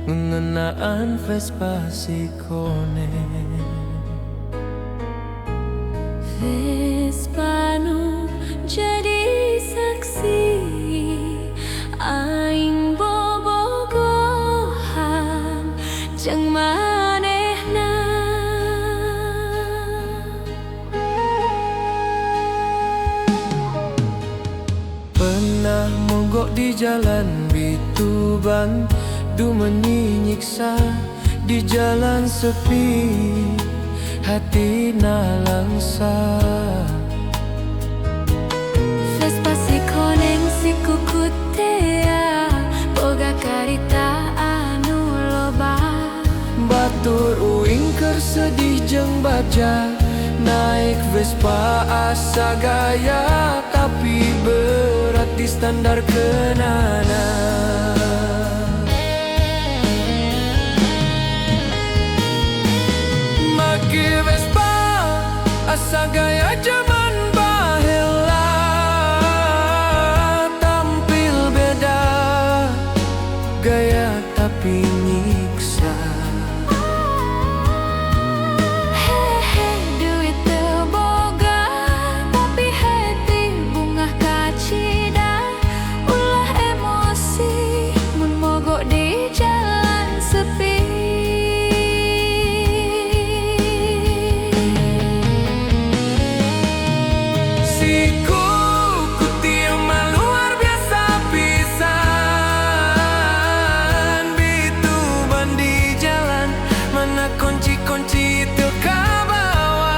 ngenaan Vespa sikone. Vespa nu jadi saksi aing bobogohan jeung manehna. Pernah mogok di jalan Bituban, dumeni nyiksa di jalan sepi, hati nalangsa. Vespa si koneng si kukutea, boga karita anu loba. Batur uing keur sedih jeung baja, naik Vespa asa gaya, tapi berat di standar kenana. Make Vespa asa gaya zaman baheula, tampil beda gaya tapi nyiksa. Hehe, duit teu boga, tapi hati bungah kacida. Ulah emosi mun mogok di jalan sepi. Kunci itu kabawa,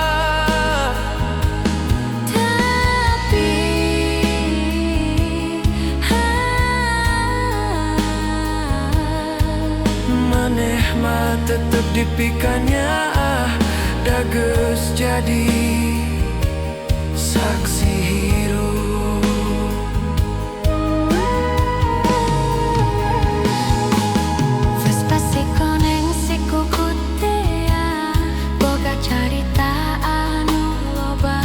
Tapi maneh mah tetep dipikannya, dageus jadi saksi hirup. Vespa si koneng si kukutea, boga carita anu loba.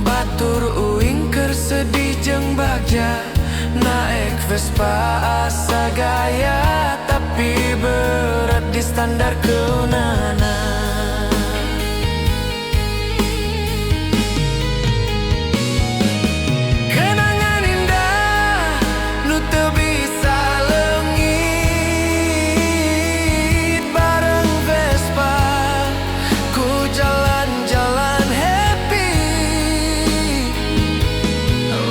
Batur uing keur sedih jeung bagja, naik Vespa asa gaya, tapi berat di standar keunana. Kenangan indah nu teu bisa leungit, bareng Vespa ku jalan-jalan happy.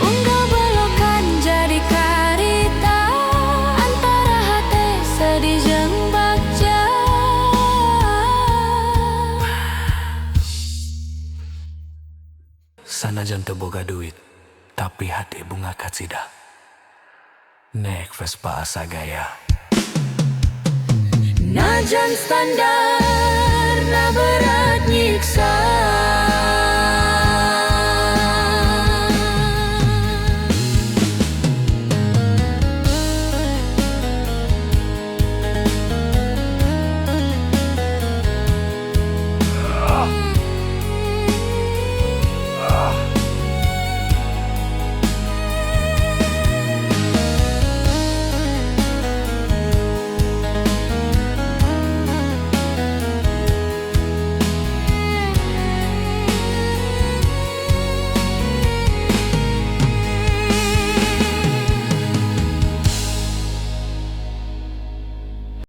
Unggah belokan jadi karita, antara hate sedih jeung bagja. Sanajan teu boga duit, tapi hati bunga katsida. Naik Vespa asa gaya. Najan standar